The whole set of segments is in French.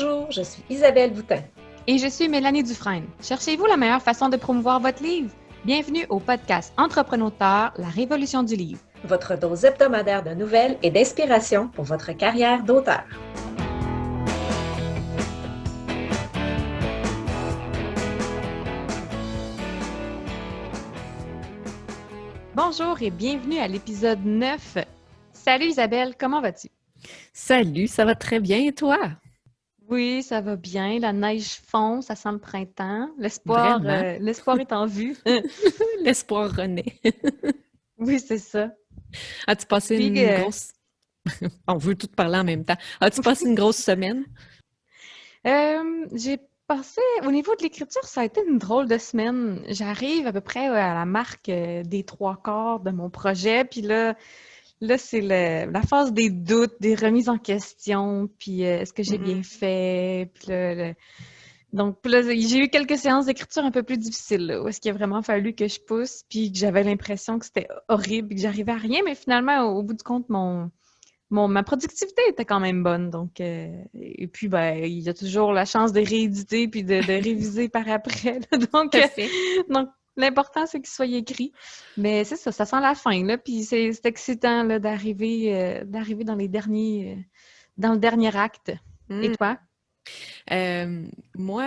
Bonjour, je suis Isabelle Boutin. Et je suis Mélanie Dufresne. Cherchez-vous la meilleure façon de promouvoir votre livre? Bienvenue au podcast Entrepreneur, la révolution du livre. Votre dose hebdomadaire de nouvelles et d'inspiration pour votre carrière d'auteur. Bonjour et bienvenue à l'épisode 9. Salut Isabelle, comment vas-tu? Salut, ça va très bien et toi? Oui, ça va bien. La neige fond, ça sent le printemps. L'espoir Vraiment? est en vue. L'espoir renaît. Oui, c'est ça. As-tu passé Puis, une grosse... On veut tout parler en même temps. As-tu passé une grosse semaine? j'ai passé, au niveau de l'écriture, ça a été une drôle de semaine. J'arrive à peu près à la marque des 3/4 de mon projet, puis là c'est la phase des doutes, des remises en question, puis est-ce que j'ai bien fait, puis donc puis là, j'ai eu quelques séances d'écriture un peu plus difficiles, là, où est-ce qu'il a vraiment fallu que je pousse, puis que j'avais l'impression que c'était horrible, puis que j'arrivais à rien, mais finalement, au bout du compte, ma productivité était quand même bonne. Donc, et puis, ben, il y a toujours la chance de rééditer puis de réviser par après. Là. Donc, Parfait. donc, l'important, c'est qu'il soit écrit. Mais c'est ça sent la fin. Là, puis c'est excitant là, d'arriver dans dans le dernier acte. Et toi? Moi,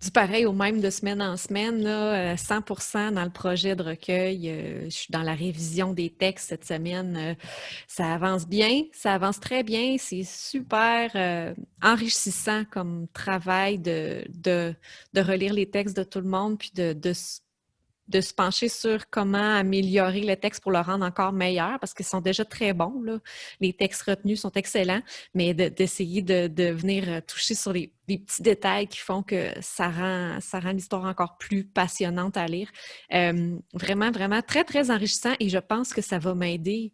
du pareil au même de semaine en semaine, là, 100% dans le projet de recueil. Je suis dans la révision des textes cette semaine. Ça avance bien, ça avance très bien. C'est super enrichissant comme travail de relire les textes de tout le monde, puis de se pencher sur comment améliorer le texte pour le rendre encore meilleur, parce qu'ils sont déjà très bons, là. Les textes retenus sont excellents, mais d'essayer de venir toucher sur les petits détails qui font que ça rend l'histoire encore plus passionnante à lire. Vraiment, vraiment très, très enrichissant, et je pense que ça va m'aider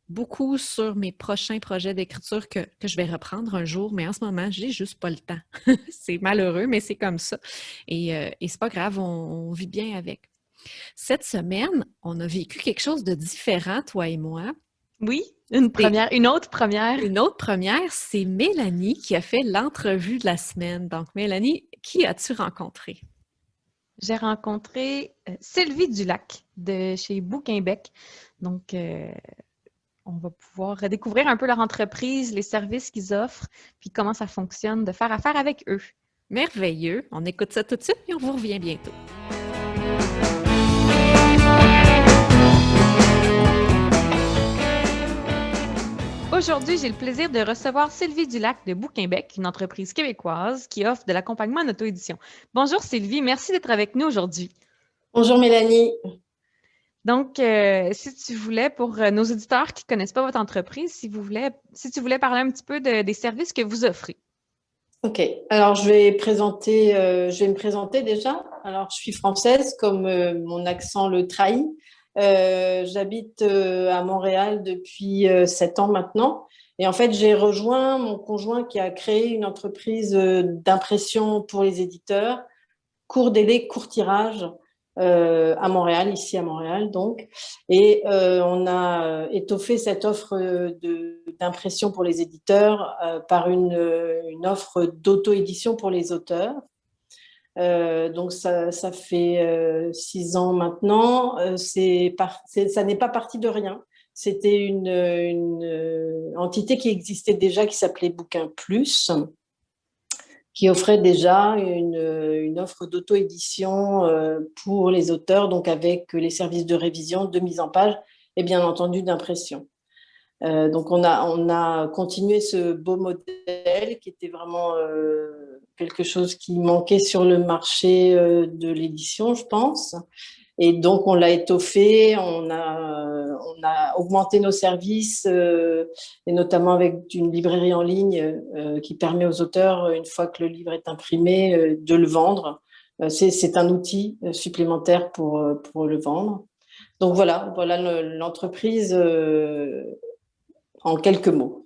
beaucoup sur mes prochains projets d'écriture que je vais reprendre un jour, mais en ce moment, j'ai juste pas le temps. C'est malheureux, mais c'est comme ça. Et c'est pas grave, on vit bien avec. Cette semaine, on a vécu quelque chose de différent, toi et moi. Oui, C'est une autre première. une autre première, c'est Mélanie qui a fait l'entrevue de la semaine. Donc, Mélanie, qui as-tu rencontré? J'ai rencontré Sylvie Dulac de chez Bouquinbec. Donc, on va pouvoir découvrir un peu leur entreprise, les services qu'ils offrent, puis comment ça fonctionne de faire affaire avec eux. Merveilleux. On écoute ça tout de suite et on vous revient bientôt. Aujourd'hui, j'ai le plaisir de recevoir Sylvie Dulac de Bouquinbec, une entreprise québécoise qui offre de l'accompagnement en auto-édition. Bonjour Sylvie, merci d'être avec nous aujourd'hui. Bonjour Mélanie. Donc, si tu voulais, pour nos auditeurs qui ne connaissent pas votre entreprise, si tu voulais parler un petit peu des services que vous offrez. Ok, alors je vais me présenter déjà. Alors, je suis française, comme mon accent le trahit. J'habite à Montréal depuis 7 ans maintenant. Et en fait, j'ai rejoint mon conjoint qui a créé une entreprise d'impression pour les éditeurs, court délai, court tirage, à Montréal, ici à Montréal donc. Et on a étoffé cette offre d'impression pour les éditeurs par une offre d'auto-édition pour les auteurs. Donc ça fait 6 ans maintenant. Ça n'est pas parti de rien. C'était une entité qui existait déjà, qui s'appelait Bouquin Plus, qui offrait déjà une offre d'auto-édition pour les auteurs, donc avec les services de révision, de mise en page et bien entendu d'impression. Donc on a continué ce beau modèle qui était vraiment quelque chose qui manquait sur le marché de l'édition, je pense. Et donc, on l'a étoffé, on a augmenté nos services, et notamment avec une librairie en ligne qui permet aux auteurs, une fois que le livre est imprimé, de le vendre. C'est un outil supplémentaire pour le vendre. Donc voilà l'entreprise en quelques mots.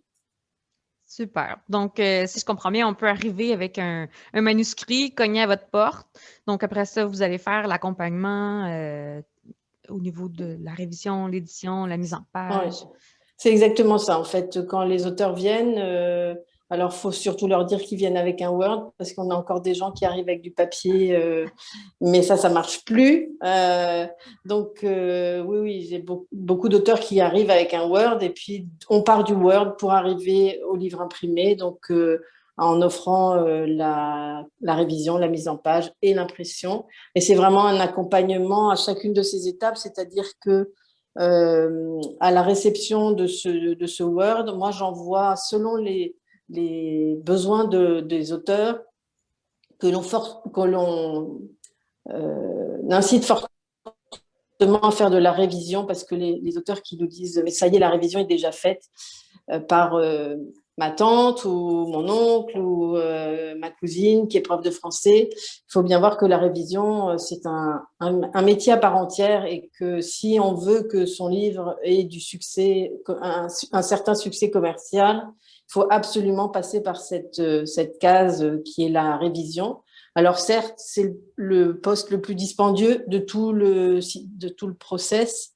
Super. Donc, si je comprends bien, on peut arriver avec un manuscrit, cogner à votre porte. Donc, après ça, vous allez faire l'accompagnement au niveau de la révision, l'édition, la mise en page. Ouais. C'est exactement ça. En fait, quand les auteurs viennent, Alors, il faut surtout leur dire qu'ils viennent avec un Word, parce qu'on a encore des gens qui arrivent avec du papier, mais ça ne marche plus. Oui, j'ai beaucoup d'auteurs qui arrivent avec un Word, et puis on part du Word pour arriver au livre imprimé, donc en offrant la révision, la mise en page et l'impression. Et c'est vraiment un accompagnement à chacune de ces étapes, c'est-à-dire que à la réception de ce Word, moi j'envoie selon les besoins des auteurs que l'on incite fortement à faire de la révision, parce que les auteurs qui nous disent mais ça y est, la révision est déjà faite par ma tante ou mon oncle ou ma cousine qui est prof de français. Il faut bien voir que la révision, c'est un métier à part entière, et que si on veut que son livre ait du succès, un certain succès commercial, il faut absolument passer par cette case qui est la révision. Alors certes, c'est le poste le plus dispendieux de tout le process,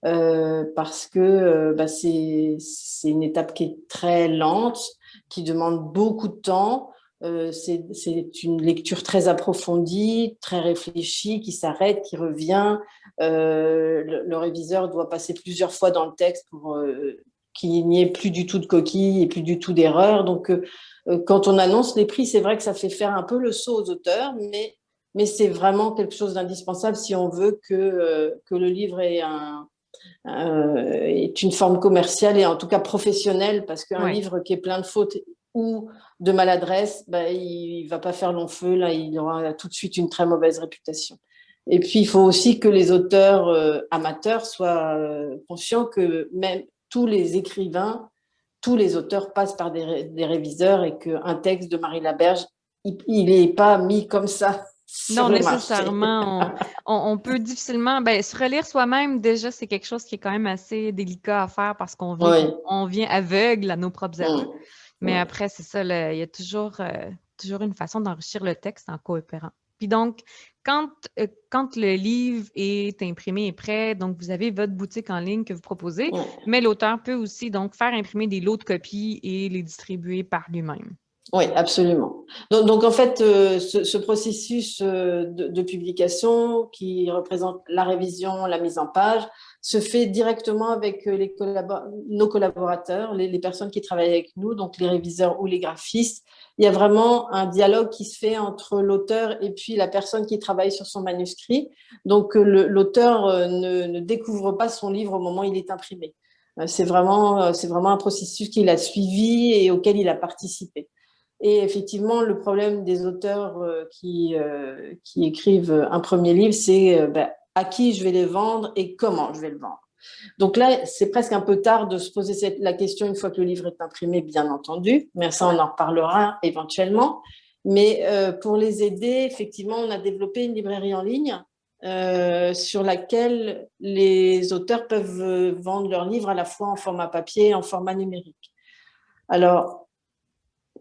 parce que c'est une étape qui est très lente, qui demande beaucoup de temps. C'est une lecture très approfondie, très réfléchie, qui s'arrête, qui revient. Le réviseur doit passer plusieurs fois dans le texte pour qu'il n'y ait plus du tout de coquilles et plus du tout d'erreurs. Donc, quand on annonce les prix, c'est vrai que ça fait faire un peu le saut aux auteurs, mais c'est vraiment quelque chose d'indispensable si on veut que le livre ait est une forme commerciale et en tout cas professionnelle, parce qu'un livre qui est plein de fautes ou de maladresse, il ne va pas faire long feu, là, il aura tout de suite une très mauvaise réputation. Et puis, il faut aussi que les auteurs amateurs soient conscients que même tous les écrivains, tous les auteurs passent par des réviseurs, et qu'un texte de Marie Laberge, il n'est pas mis comme ça sur Non, le marché. nécessairement. On peut difficilement, se relire soi-même, déjà, c'est quelque chose qui est quand même assez délicat à faire, parce qu'on vient aveugle à nos propres erreurs. Mais après, c'est ça, il y a toujours une façon d'enrichir le texte en coopérant. Puis donc, quand le livre est imprimé et prêt, donc vous avez votre boutique en ligne que vous proposez, mais l'auteur peut aussi donc faire imprimer des lots de copies et les distribuer par lui-même. Oui, absolument. Donc en fait, ce processus de publication, qui représente la révision, la mise en page, se fait directement avec nos collaborateurs, les personnes qui travaillent avec nous, donc les réviseurs ou les graphistes. Il y a vraiment un dialogue qui se fait entre l'auteur et puis la personne qui travaille sur son manuscrit. Donc l'auteur ne découvre pas son livre au moment où il est imprimé. C'est vraiment un processus qu'il a suivi et auquel il a participé. Et effectivement, le problème des auteurs qui écrivent un premier livre, c'est à qui je vais les vendre et comment je vais le vendre. Donc là, c'est presque un peu tard de se poser la question une fois que le livre est imprimé, bien entendu. Mais ça, on en reparlera éventuellement. Mais pour les aider, effectivement, on a développé une librairie en ligne sur laquelle les auteurs peuvent vendre leurs livres à la fois en format papier et en format numérique. Alors,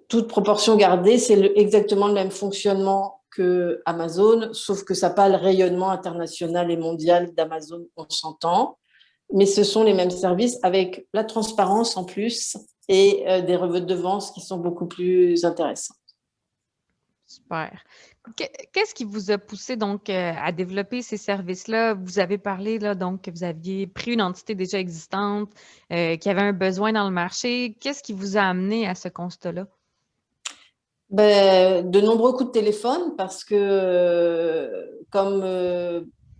toute proportion gardée, c'est exactement le même fonctionnement que Amazon, sauf que ça n'a pas le rayonnement international et mondial d'Amazon, on s'entend. Mais ce sont les mêmes services, avec la transparence en plus et des redevances qui sont beaucoup plus intéressantes. Super. Qu'est-ce qui vous a poussé donc à développer ces services-là? Vous avez parlé là, donc que vous aviez pris une entité déjà existante, qui avait un besoin dans le marché. Qu'est-ce qui vous a amené à ce constat-là? De nombreux coups de téléphone, parce que comme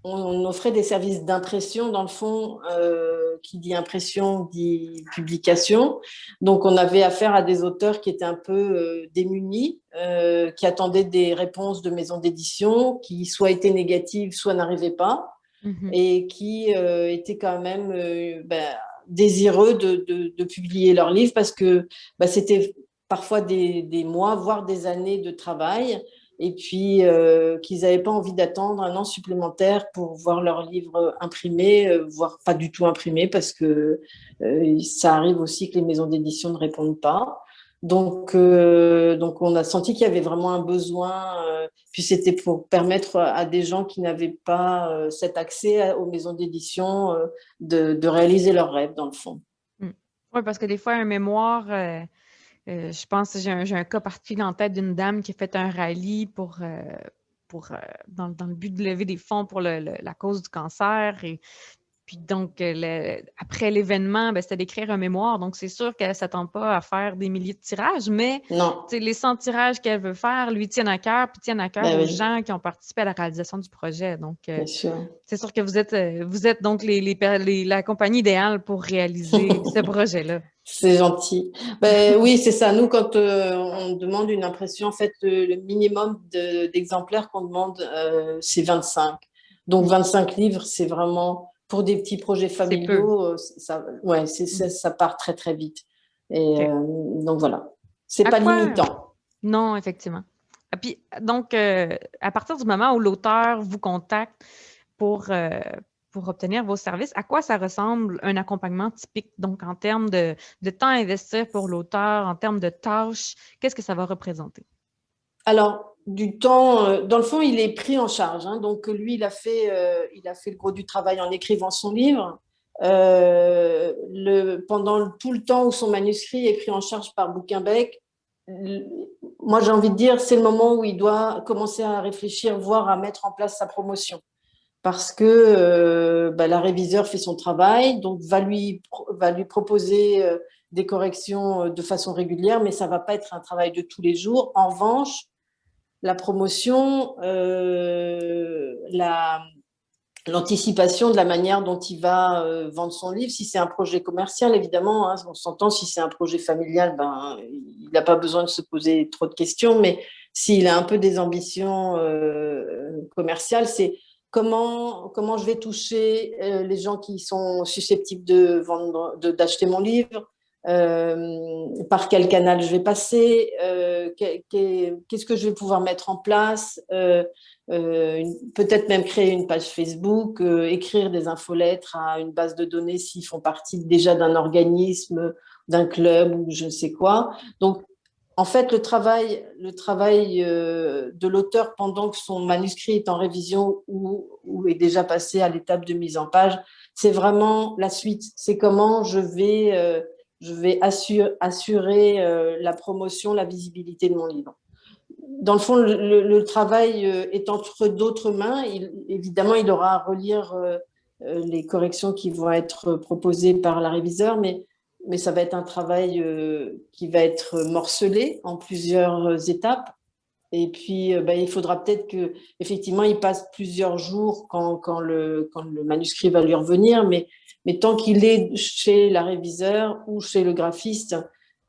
on offrait des services d'impression, dans le fond, qui dit impression dit publication. Donc, on avait affaire à des auteurs qui étaient un peu démunis, qui attendaient des réponses de maisons d'édition, qui soit étaient négatives, soit n'arrivaient pas, et qui étaient quand même désireux de publier leurs livres, parce que c'était parfois des mois, voire des années de travail, et puis qu'ils n'avaient pas envie d'attendre un an supplémentaire pour voir leur livre imprimé, voire pas du tout imprimé, parce que ça arrive aussi que les maisons d'édition ne répondent pas. Donc on a senti qu'il y avait vraiment un besoin, puis c'était pour permettre à des gens qui n'avaient pas cet accès aux maisons d'édition de réaliser leurs rêves, dans le fond. Oui, parce que des fois, un mémoire Je pense que j'ai un cas particulier en tête d'une dame qui a fait un rallye dans le but de lever des fonds pour la cause du cancer. Et puis donc, après l'événement, ben, c'était d'écrire un mémoire. Donc, c'est sûr qu'elle ne s'attend pas à faire des milliers de tirages, mais Non, les 100 tirages qu'elle veut faire lui tiennent à cœur, puis tiennent à cœur ben aux oui, gens qui ont participé à la réalisation du projet. Donc, bien sûr. c'est sûr que vous êtes donc la compagnie idéale pour réaliser ce projet-là. C'est gentil. Ben, oui, c'est ça. Nous, quand on demande une impression, en fait, le minimum d'exemplaires qu'on demande, c'est 25. Donc, 25 livres, c'est vraiment, pour des petits projets C'est peu. familiaux, ouais, ça part très, très vite. Et OK. donc, voilà. C'est À pas quoi? limitant. Non, effectivement. Et puis, donc, à partir du moment où l'auteur vous contacte pour, euh, pour obtenir vos services, à quoi ça ressemble un accompagnement typique? Donc, en termes de temps à investir pour l'auteur, en termes de tâches, qu'est-ce que ça va représenter? Alors, du temps, dans le fond, il est pris en charge. Hein. Donc, lui, il a fait le gros du travail en écrivant son livre. Pendant tout le temps où son manuscrit est pris en charge par Bouquinbec, moi, j'ai envie de dire, c'est le moment où il doit commencer à réfléchir, voire à mettre en place sa promotion. Parce que la réviseure fait son travail, donc va lui proposer des corrections de façon régulière, mais ça ne va pas être un travail de tous les jours. En revanche, la promotion, l'anticipation de la manière dont il va vendre son livre. Si c'est un projet commercial, évidemment, hein, on s'entend. Si c'est un projet familial, ben, il n'a pas besoin de se poser trop de questions. Mais s'il a un peu des ambitions commerciales, c'est comment je vais toucher les gens qui sont susceptibles d'acheter mon livre, par quel canal je vais passer, qu'est-ce que je vais pouvoir mettre en place, peut-être même créer une page Facebook, écrire des infolettres à une base de données s'ils font partie déjà d'un organisme, d'un club ou je ne sais quoi. Donc, en fait, le travail de l'auteur pendant que son manuscrit est en révision ou est déjà passé à l'étape de mise en page, c'est vraiment la suite. C'est comment je vais assurer la promotion, la visibilité de mon livre. Dans le fond, le travail est entre d'autres mains. Évidemment, il aura à relire les corrections qui vont être proposées par la réviseure, mais ça va être un travail qui va être morcelé en plusieurs étapes. Et puis, il faudra peut-être qu'effectivement, il passe plusieurs jours quand le manuscrit va lui revenir, mais tant qu'il est chez la réviseure ou chez le graphiste,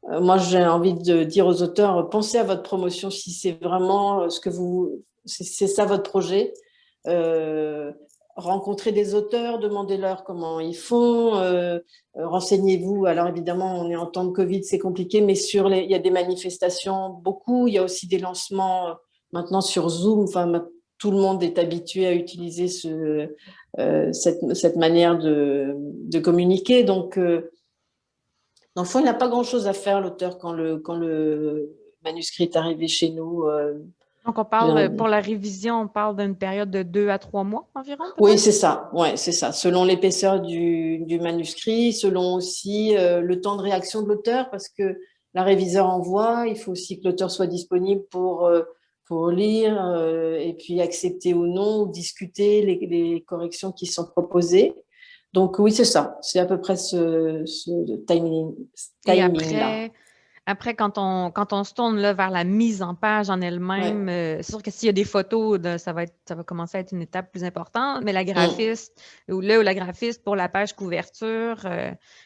moi, j'ai envie de dire aux auteurs, pensez à votre promotion si c'est vraiment c'est ça votre projet. Euh, Rencontrez des auteurs, demandez-leur comment ils font, renseignez-vous. Alors évidemment, on est en temps de Covid, c'est compliqué, mais il y a des manifestations, beaucoup. Il y a aussi des lancements maintenant sur Zoom. Enfin, tout le monde est habitué à utiliser cette manière de communiquer. Donc, dans le fond, il n'a pas grand-chose à faire, l'auteur, quand le manuscrit est arrivé chez nous. Donc, on parle, pour la révision, on parle d'une période de 2 à 3 mois environ, Oui, peut-être? c'est ça. Ouais, c'est ça. Selon l'épaisseur du manuscrit, selon aussi le temps de réaction de l'auteur, parce que la réviseure envoie, il faut aussi que l'auteur soit disponible pour lire et puis accepter ou non, ou discuter les corrections qui sont proposées. Donc oui, c'est ça. C'est à peu près ce Et timing-là. après, quand on se tourne là, vers la mise en page en Ouais. elle-même, c'est sûr que s'il y a des photos, ça va commencer à être une étape plus importante, mais la Mm. graphiste ou la graphiste pour la page couverture,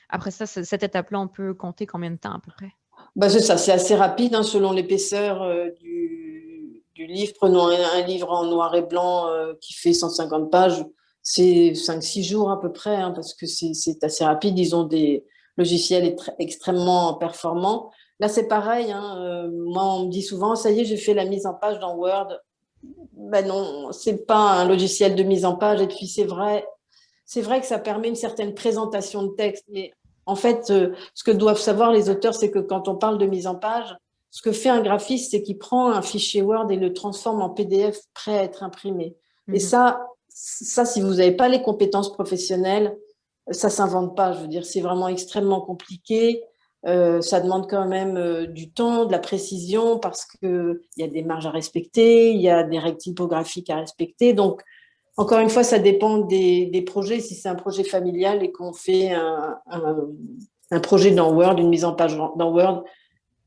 après ça, cette étape-là, on peut compter combien de temps à peu près? Bah, c'est ça, c'est assez rapide hein, selon l'épaisseur du livre. Prenons un livre en noir et blanc qui fait 150 pages, c'est 5-6 jours à peu près, hein, parce que c'est assez rapide. Ils ont des logiciels extrêmement performants. Là, c'est pareil. Hein, moi, on me dit souvent, ça y est, j'ai fait la mise en page dans Word. Ben non, c'est pas un logiciel de mise en page. Et puis, c'est vrai que ça permet une certaine présentation de texte, mais en fait, ce que doivent savoir les auteurs, c'est que quand on parle de mise en page, ce que fait un graphiste, c'est qu'il prend un fichier Word et le transforme en PDF prêt à être imprimé. Et Mhm. ça, si vous n'avez pas les compétences professionnelles, ça ne s'invente pas. Je veux dire, c'est vraiment extrêmement compliqué. Ça demande quand même du temps, de la précision, parce qu'il y a des marges à respecter, il y a des règles typographiques à respecter. Donc, encore une fois, ça dépend des projets. Si c'est un projet familial et qu'on fait un projet dans Word, une mise en page dans Word,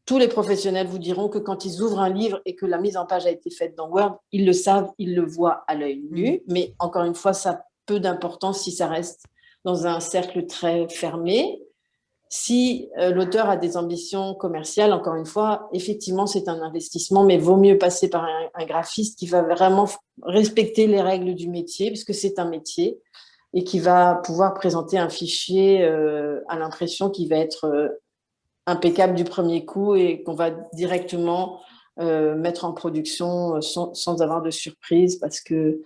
tous les professionnels vous diront que quand ils ouvrent un livre et que la mise en page a été faite dans Word, ils le savent, ils le voient à l'œil nu. Mais encore une fois, ça a peu d'importance si ça reste dans un cercle très fermé. Si l'auteur a des ambitions commerciales, encore une fois, effectivement, c'est un investissement, mais vaut mieux passer par un graphiste qui va vraiment respecter les règles du métier, puisque c'est un métier, et qui va pouvoir présenter un fichier à l'impression qui va être impeccable du premier coup et qu'on va directement mettre en production sans avoir de surprise, parce que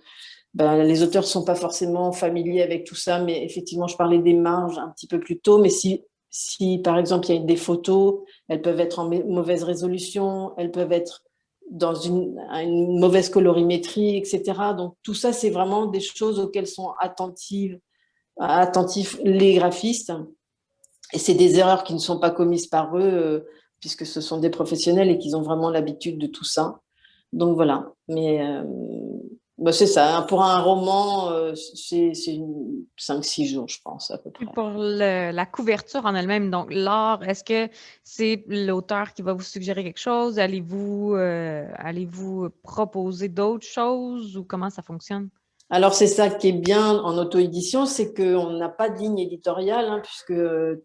les auteurs ne sont pas forcément familiers avec tout ça, mais effectivement, je parlais des marges un petit peu plus tôt, mais si par exemple, il y a des photos, elles peuvent être en mauvaise résolution, elles peuvent être dans une mauvaise colorimétrie, etc. Donc, tout ça, c'est vraiment des choses auxquelles sont attentifs les graphistes. Et c'est des erreurs qui ne sont pas commises par eux, puisque ce sont des professionnels et qu'ils ont vraiment l'habitude de tout ça. Donc, voilà. Mais c'est ça. Hein. Pour un roman, c'est 5-6 jours, je pense, à peu près. Puis pour la couverture en elle-même, donc l'art, est-ce que c'est l'auteur qui va vous suggérer quelque chose? Allez-vous proposer d'autres choses ou comment ça fonctionne? Alors, c'est ça qui est bien en auto-édition, c'est qu'on n'a pas de ligne éditoriale, hein, puisque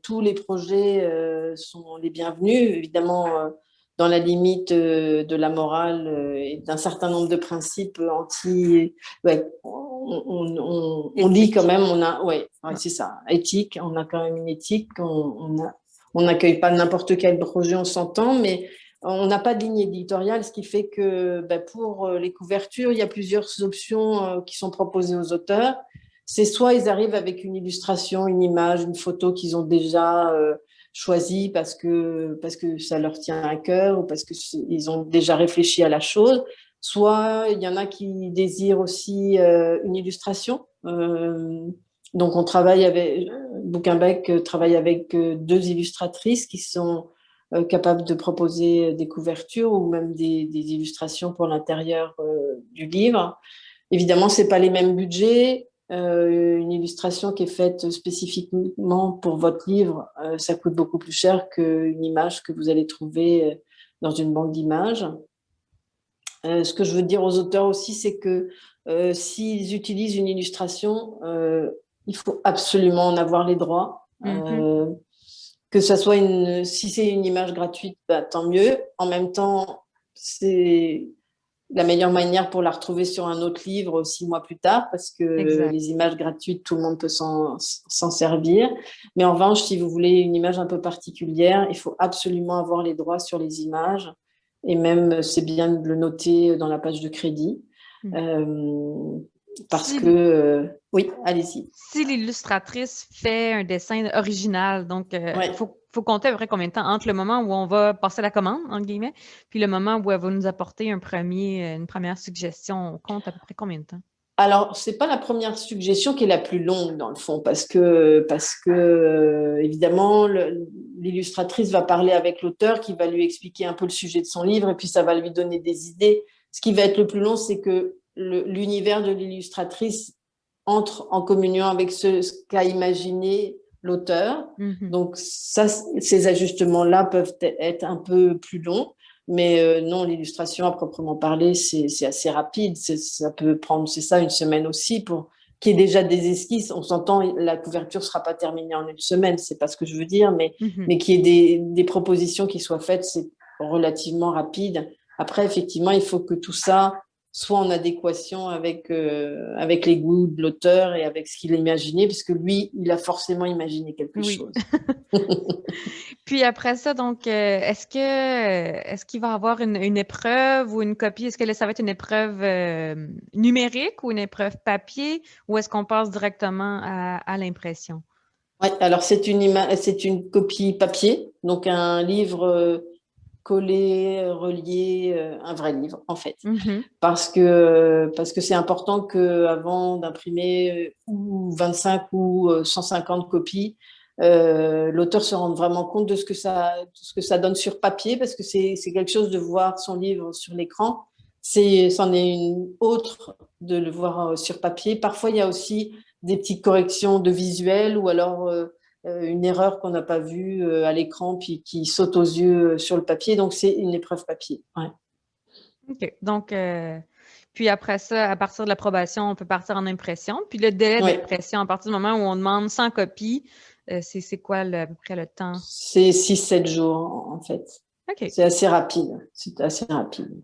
tous les projets sont les bienvenus, évidemment, dans la limite de la morale et d'un certain nombre de principes anti... Ouais, on lit quand même, c'est ça, éthique, on a quand même une éthique, on n'accueille pas n'importe quel projet, on s'entend, mais on n'a pas de ligne éditoriale, ce qui fait que pour les couvertures, il y a plusieurs options qui sont proposées aux auteurs. C'est soit ils arrivent avec une illustration, une image, une photo qu'ils ont déjà choisie parce que ça leur tient à cœur ou parce qu'ils ont déjà réfléchi à la chose. Soit il y en a qui désirent aussi une illustration. Donc on travaille avec Bouquinbec travaille avec 2 illustratrices qui sont capables de proposer des couvertures ou même des illustrations pour l'intérieur du livre. Évidemment, ce n'est pas les mêmes budgets. Une illustration qui est faite spécifiquement pour votre livre, ça coûte beaucoup plus cher qu'une image que vous allez trouver dans une banque d'images. Ce que je veux dire aux auteurs aussi, c'est que s'ils utilisent une illustration, il faut absolument en avoir les droits. Que ça soit si c'est une image gratuite, tant mieux. En même temps, c'est la meilleure manière pour la retrouver sur un autre livre 6 mois plus tard, parce que les images gratuites, tout le monde peut s'en servir. Mais en revanche, si vous voulez une image un peu particulière, il faut absolument avoir les droits sur les images. Et même, c'est bien de le noter dans la page de crédit. Parce que... oui, allez-y. Si l'illustratrice fait un dessin original, donc il faut compter à peu près combien de temps entre le moment où on va passer la commande, entre guillemets, puis le moment où elle va nous apporter une première suggestion. On compte à peu près combien de temps? Alors, ce n'est pas la première suggestion qui est la plus longue, dans le fond, parce que évidemment, l'illustratrice va parler avec l'auteur qui va lui expliquer un peu le sujet de son livre et puis ça va lui donner des idées. Ce qui va être le plus long, c'est que l'univers de l'illustratrice entre en communion avec ce qu'a imaginé l'auteur. Donc, ces ajustements-là peuvent être un peu plus longs. Mais non, l'illustration à proprement parler, c'est assez rapide. Ça peut prendre, c'est ça, une semaine aussi pour qu'il y ait déjà des esquisses. On s'entend, la couverture ne sera pas terminée en une semaine, c'est pas ce que je veux dire, mais qu'il y ait des propositions qui soient faites, c'est relativement rapide. Après, effectivement, il faut que tout ça soit en adéquation avec les goûts de l'auteur et avec ce qu'il a imaginé, puisque lui, il a forcément imaginé quelque chose. Puis après ça, donc, est-ce qu'il va y avoir une épreuve ou une copie? Est-ce que ça va être une épreuve numérique ou une épreuve papier ou est-ce qu'on passe directement à l'impression? Oui, alors c'est une copie papier, donc un livre collé, relié, un vrai livre en fait. Parce que c'est important qu'avant d'imprimer ou 25 ou 150 copies, l'auteur se rende vraiment compte de ce que ça donne sur papier, parce que c'est quelque chose de voir son livre sur l'écran. C'en est une autre de le voir sur papier. Parfois, il y a aussi des petites corrections de visuel ou alors une erreur qu'on n'a pas vue à l'écran puis qui saute aux yeux sur le papier. Donc, c'est une épreuve papier. Ouais. OK. Donc, puis après ça, à partir de l'approbation, on peut partir en impression. Puis le délai Ouais. d'impression, à partir du moment où on demande 100 copies, c'est quoi à peu près le temps? C'est 6-7 jours, en fait. OK. C'est assez rapide. C'est assez rapide.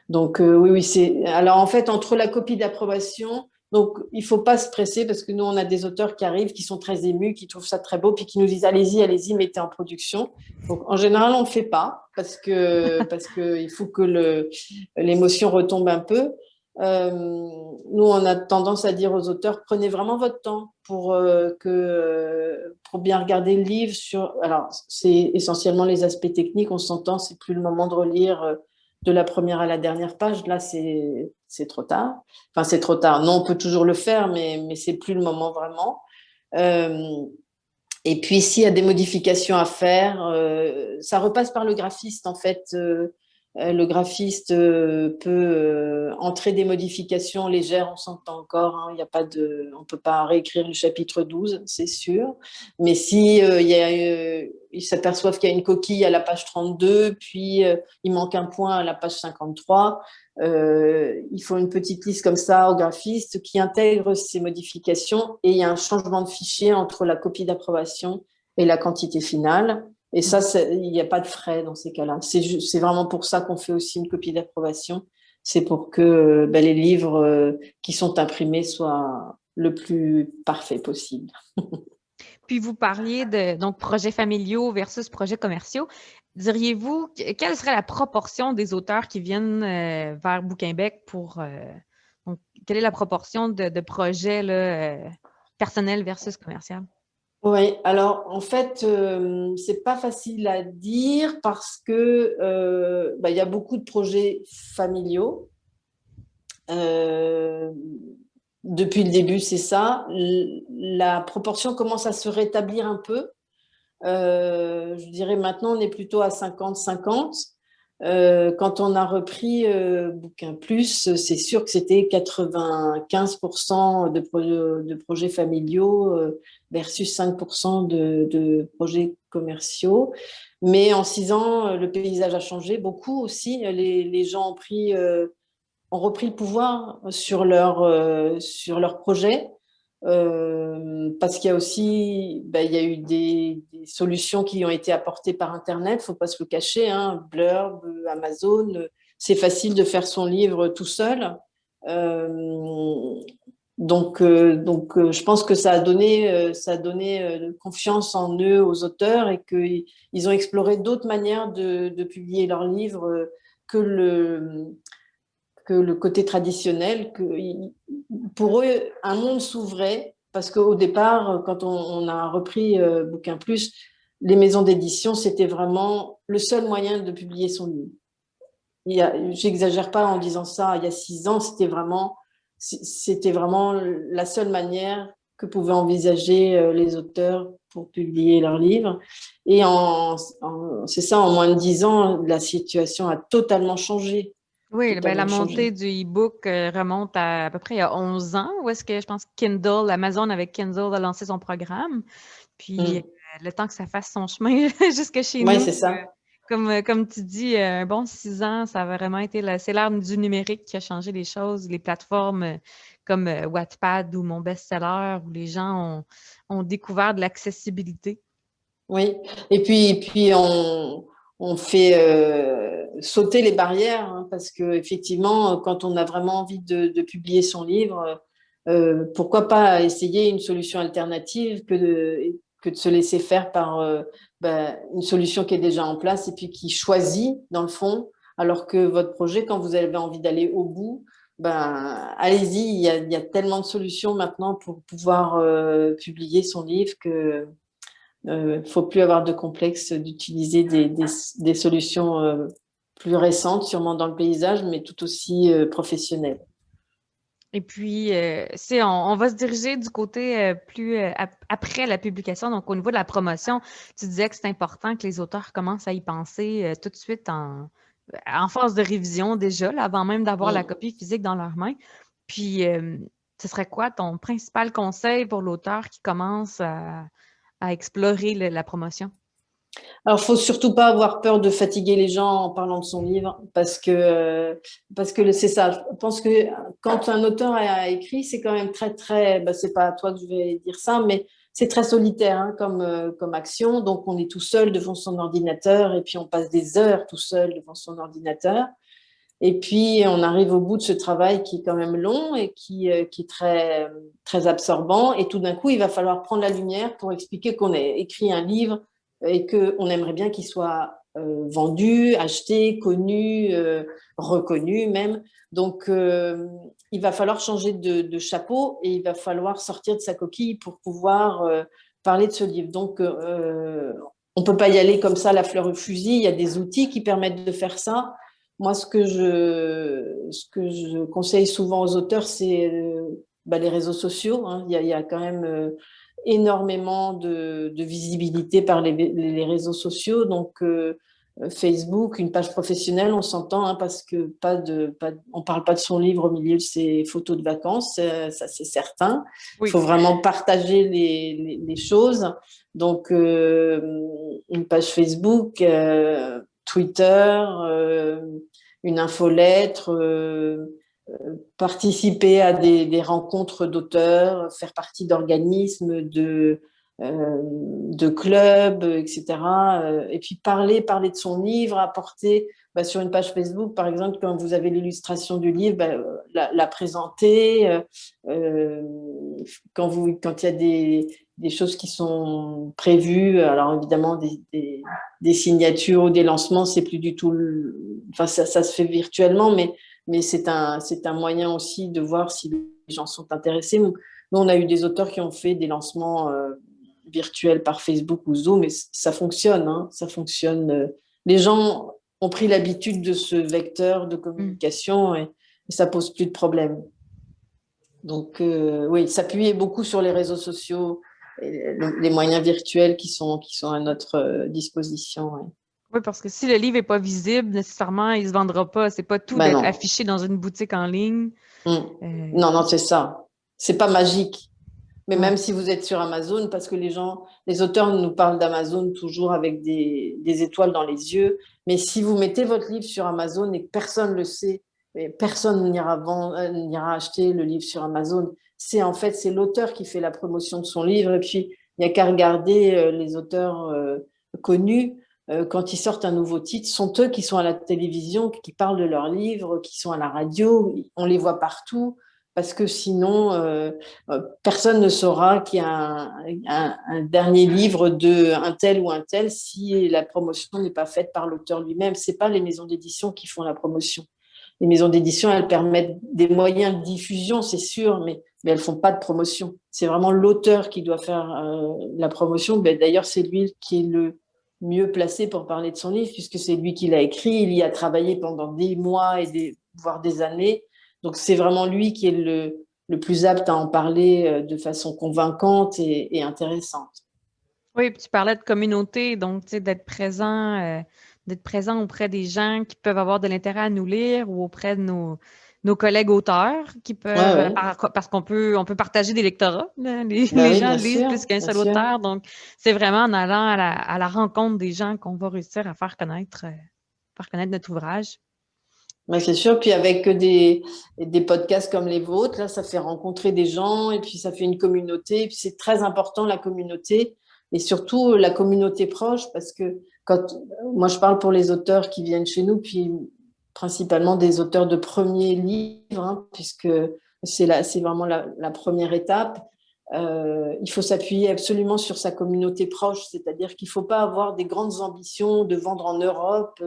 Donc, oui, c'est. Alors, en fait, entre la copie d'approbation, donc, il ne faut pas se presser parce que nous, on a des auteurs qui arrivent, qui sont très émus, qui trouvent ça très beau, puis qui nous disent allez-y, mettez en production. Donc, en général, on ne le fait pas parce que il faut que l'émotion retombe un peu. Nous, on a tendance à dire aux auteurs prenez vraiment votre temps pour bien regarder le livre. Alors, c'est essentiellement les aspects techniques, on s'entend, c'est plus le moment de relire de la première à la dernière page. Là, c'est trop tard. Enfin, c'est trop tard. Non, on peut toujours le faire, mais c'est plus le moment vraiment. Et puis, s'il y a des modifications à faire, ça repasse par le graphiste, en fait. Le graphiste peut entrer des modifications légères, on s'entend encore, hein, on ne peut pas réécrire le chapitre 12, c'est sûr. Mais si ils s'aperçoivent qu'il y a une coquille à la page 32, puis il manque un point à la page 53, il faut une petite liste comme ça au graphiste qui intègre ces modifications et il y a un changement de fichier entre la copie d'approbation et la quantité finale. Et ça, il n'y a pas de frais dans ces cas-là. C'est vraiment pour ça qu'on fait aussi une copie d'approbation. C'est pour que les livres qui sont imprimés soient le plus parfait possible. Puis vous parliez de donc projets familiaux versus projets commerciaux. Diriez-vous quelle serait la proportion des auteurs qui viennent vers Bouquinbec pour donc, quelle est la proportion de projets là, personnels versus commerciaux? Oui, alors en fait, c'est pas facile à dire parce que il y a beaucoup de projets familiaux. Depuis le début, c'est ça. La proportion commence à se rétablir un peu. Je dirais maintenant, on est plutôt à 50-50. Quand on a repris Bouquin Plus, c'est sûr que c'était 95% de projets familiaux versus 5% de projets commerciaux. Mais en 6 ans, le paysage a changé beaucoup aussi. Les gens ont repris le pouvoir sur leur projet. Parce qu'il y a aussi, il y a eu des solutions qui ont été apportées par Internet, il ne faut pas se le cacher, hein, Blurb, Amazon, c'est facile de faire son livre tout seul. Je pense que ça a donné confiance en eux, aux auteurs, et qu'ils ont exploré d'autres manières de publier leurs livres que le côté traditionnel, pour eux, un monde s'ouvrait, parce qu'au départ, quand on a repris Bouquin Plus, les maisons d'édition, c'était vraiment le seul moyen de publier son livre. J'exagère pas en disant ça, il y a 6 ans, c'était vraiment la seule manière que pouvaient envisager les auteurs pour publier leurs livres. Et c'est ça, en moins de 10 ans, la situation a totalement changé. Oui, la montée du e-book remonte à peu près il y a 11 ans, où est-ce que je pense que Kindle, Amazon avec Kindle a lancé son programme. Puis le temps que ça fasse son chemin jusque chez nous. Oui, c'est ça. Comme tu dis, un bon 6 ans, ça a vraiment été c'est l'ère du numérique qui a changé les choses. Les plateformes comme Wattpad ou Mon Best-Seller, où les gens ont découvert de l'accessibilité. Oui, et puis on fait sauter les barrières, hein, parce qu'effectivement, quand on a vraiment envie de publier son livre, pourquoi pas essayer une solution alternative que de se laisser faire par une solution qui est déjà en place et puis qui choisit, dans le fond, alors que votre projet, quand vous avez envie d'aller au bout, allez-y, il y a tellement de solutions maintenant pour pouvoir publier son livre que ne faut plus avoir de complexe d'utiliser des solutions plus récentes, sûrement dans le paysage, mais tout aussi professionnelles. Et puis, on va se diriger du côté plus après la publication, donc au niveau de la promotion. Tu disais que c'est important que les auteurs commencent à y penser tout de suite en phase de révision déjà, là, avant même d'avoir la copie physique dans leurs mains. Puis, ce serait quoi ton principal conseil pour l'auteur qui commence à explorer la promotion? Alors, faut surtout pas avoir peur de fatiguer les gens en parlant de son livre, parce que c'est ça. Je pense que quand un auteur a écrit, c'est quand même très, c'est pas à toi que je vais dire ça, mais c'est très solitaire, hein, comme action. Donc, on est tout seul devant son ordinateur, et puis on passe des heures tout seul devant son ordinateur. Et puis, on arrive au bout de ce travail qui est quand même long et qui est très absorbant. Et tout d'un coup, il va falloir prendre la lumière pour expliquer qu'on a écrit un livre et qu'on aimerait bien qu'il soit vendu, acheté, connu, reconnu même. Donc, il va falloir changer de chapeau et il va falloir sortir de sa coquille pour pouvoir parler de ce livre. Donc, on ne peut pas y aller comme ça, la fleur au fusil. Il y a des outils qui permettent de faire ça. Moi, ce que je conseille souvent aux auteurs, c'est les réseaux sociaux, hein. Il y a quand même énormément de visibilité par les réseaux sociaux. Donc, Facebook, une page professionnelle, on s'entend, hein, parce que on ne parle pas de son livre au milieu de ses photos de vacances, ça c'est certain. Oui. Il faut vraiment partager les choses. Donc, une page Facebook, Twitter, une infolettre, participer à des rencontres d'auteurs, faire partie d'organismes, de clubs, etc. Et puis parler de son livre, apporter sur une page Facebook, par exemple, quand vous avez l'illustration du livre, la présenter. Quand il y a des choses qui sont prévues, alors évidemment des signatures ou des lancements, c'est plus du tout, ça se fait virtuellement, mais c'est un moyen aussi de voir si les gens sont intéressés. Nous, on a eu des auteurs qui ont fait des lancements virtuels par Facebook ou Zoom, et ça fonctionne, hein, ça fonctionne. Les gens ont pris l'habitude de ce vecteur de communication et ça pose plus de problème. Donc, oui, s'appuyer beaucoup sur les réseaux sociaux, et les moyens virtuels qui sont à notre disposition. Ouais. Oui, parce que si le livre n'est pas visible, nécessairement, il ne se vendra pas. C'est pas tout d'être affiché dans une boutique en ligne. Non, c'est ça. C'est pas magique. Mais même si vous êtes sur Amazon, parce que les auteurs nous parlent d'Amazon toujours avec des étoiles dans les yeux. Mais si vous mettez votre livre sur Amazon et que personne ne le sait, et personne n'ira acheter le livre sur Amazon, c'est l'auteur qui fait la promotion de son livre. Et puis, il n'y a qu'à regarder les auteurs connus. Quand ils sortent un nouveau titre, sont eux qui sont à la télévision, qui parlent de leur livre, qui sont à la radio. On les voit partout. Parce que sinon, personne ne saura qu'il y a un dernier livre d'un tel ou un tel si la promotion n'est pas faite par l'auteur lui-même. Ce n'est pas les maisons d'édition qui font la promotion. Les maisons d'édition, elles permettent des moyens de diffusion, c'est sûr, mais elles ne font pas de promotion. C'est vraiment l'auteur qui doit faire la promotion. D'ailleurs, c'est lui qui est le mieux placé pour parler de son livre, puisque c'est lui qui l'a écrit. Il y a travaillé pendant des mois voire des années. Donc, c'est vraiment lui qui est le plus apte à en parler de façon convaincante et intéressante. Oui, puis tu parlais de communauté, donc d'être présent auprès des gens qui peuvent avoir de l'intérêt à nous lire ou auprès de nos collègues auteurs qui peuvent, parce qu'on peut partager des lectorats. Les gens lisent plus qu'un seul auteur. Donc, c'est vraiment en allant à la rencontre des gens qu'on va réussir à faire connaître notre ouvrage. Mais c'est sûr, puis avec des podcasts comme les vôtres, là, ça fait rencontrer des gens et puis ça fait une communauté. Et puis c'est très important, la communauté, et surtout la communauté proche, parce que moi je parle pour les auteurs qui viennent chez nous, puis principalement des auteurs de premier livre, hein, puisque c'est vraiment la première étape. Il faut s'appuyer absolument sur sa communauté proche, c'est-à-dire qu'il ne faut pas avoir des grandes ambitions de vendre en Europe,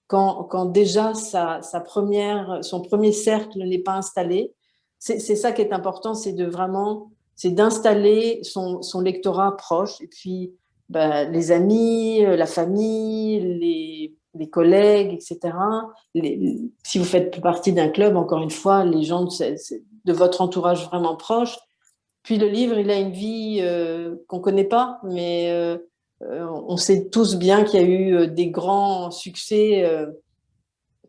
quand déjà son premier cercle n'est pas installé. C'est ça qui est important, c'est d'installer son lectorat proche, et puis les amis, la famille, les collègues, etc. Si vous faites partie d'un club, encore une fois, les gens de votre entourage vraiment proche. Puis le livre, il a une vie qu'on ne connaît pas, mais on sait tous bien qu'il y a eu des grands succès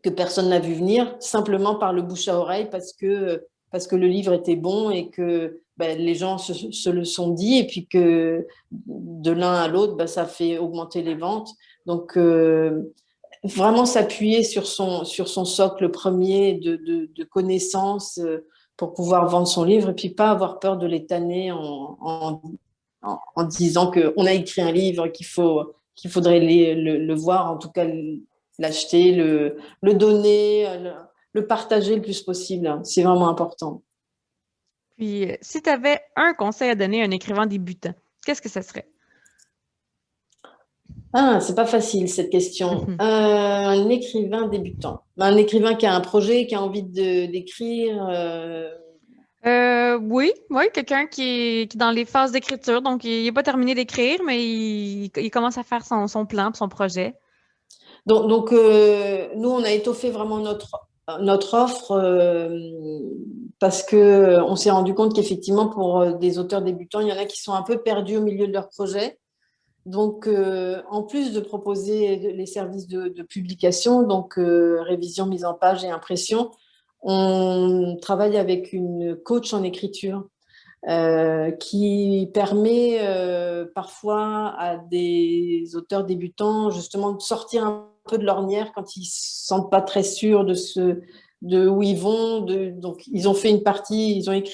que personne n'a vu venir, simplement par le bouche à oreille, parce que le livre était bon et que les gens se le sont dit, et puis que de l'un à l'autre, ça fait augmenter les ventes. Donc, vraiment s'appuyer sur son socle premier de connaissances pour pouvoir vendre son livre, et puis pas avoir peur de les tanner en disant qu'on a écrit un livre, qu'il faudrait le voir, en tout cas l'acheter, le donner, le partager le plus possible. C'est vraiment important. Puis, si tu avais un conseil à donner à un écrivain débutant, qu'est-ce que ça serait? Ah, c'est pas facile cette question. Un écrivain débutant. Un écrivain qui a un projet, qui a envie d'écrire. Oui, quelqu'un qui est dans les phases d'écriture, donc il n'est pas terminé d'écrire, mais il commence à faire son plan, son projet. Donc nous, on a étoffé vraiment notre offre parce qu'on s'est rendu compte qu'effectivement, pour des auteurs débutants, il y en a qui sont un peu perdus au milieu de leur projet. Donc, en plus de proposer les services de publication, donc révision, mise en page et impression, on travaille avec une coach en écriture qui permet parfois à des auteurs débutants justement de sortir un peu de l'ornière quand ils ne se sentent pas très sûrs de où ils vont. Donc, ils ont écrit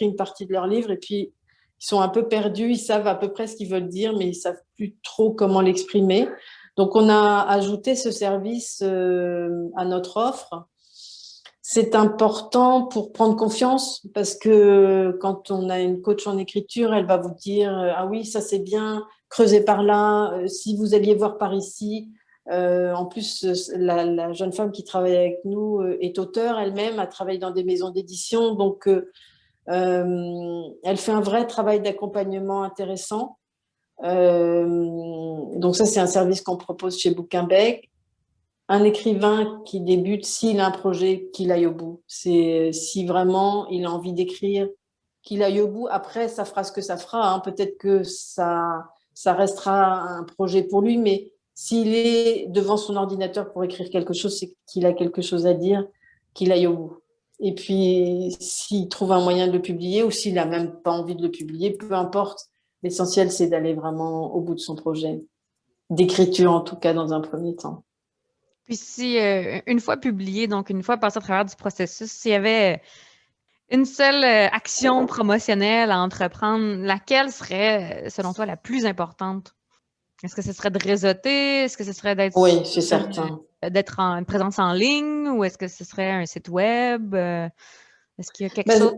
une partie de leur livre, et puis ils sont un peu perdus, ils savent à peu près ce qu'ils veulent dire, mais ils ne savent plus trop comment l'exprimer. Donc, on a ajouté ce service à notre offre. C'est important pour prendre confiance, parce que quand on a une coach en écriture, elle va vous dire « Ah oui, ça c'est bien, creusez par là, si vous alliez voir par ici ». En plus, la jeune femme qui travaille avec nous est auteure elle-même, a travaillé dans des maisons d'édition, donc elle fait un vrai travail d'accompagnement intéressant. Donc ça, c'est un service qu'on propose chez Bouquinbec. Un écrivain qui débute, s'il a un projet, qu'il aille au bout. Si vraiment il a envie d'écrire, qu'il aille au bout. Après, ça fera ce que ça fera, hein. Peut-être que ça restera un projet pour lui, mais s'il est devant son ordinateur pour écrire quelque chose, c'est qu'il a quelque chose à dire, qu'il aille au bout. Et puis, s'il trouve un moyen de le publier, ou s'il n'a même pas envie de le publier, peu importe. L'essentiel, c'est d'aller vraiment au bout de son projet. D'écriture, en tout cas, dans un premier temps. Puis si, une fois publié, donc une fois passé à travers du processus, s'il y avait une seule action promotionnelle à entreprendre, laquelle serait, selon toi, la plus importante? Est-ce que ce serait de réseauter? Est-ce que ce serait Oui, c'est certain. d'être en une présence en ligne? Ou est-ce que ce serait un site web? Est-ce qu'il y a quelque chose?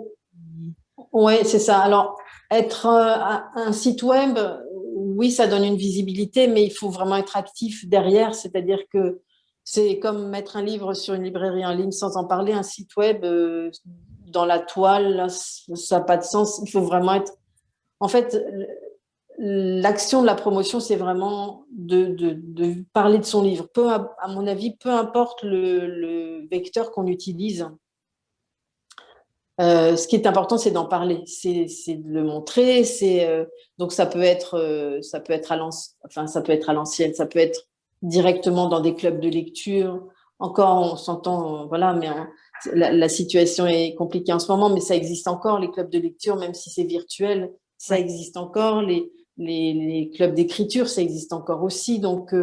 Oui, c'est ça. Alors, être un site web, oui, ça donne une visibilité, mais il faut vraiment être actif derrière. C'est-à-dire que c'est comme mettre un livre sur une librairie en ligne sans en parler. Un site web dans la toile, là, ça n'a pas de sens. Il faut vraiment être… En fait, l'action de la promotion, c'est vraiment de parler de son livre. À mon avis, peu importe le vecteur qu'on utilise. Ce qui est important, c'est d'en parler, c'est de le montrer. Donc ça peut être à l'ancienne, ça peut être directement dans des clubs de lecture. Encore, on s'entend, voilà, mais la situation est compliquée en ce moment, mais ça existe encore, les clubs de lecture, même si c'est virtuel, ça existe encore. Les clubs d'écriture, ça existe encore aussi. Donc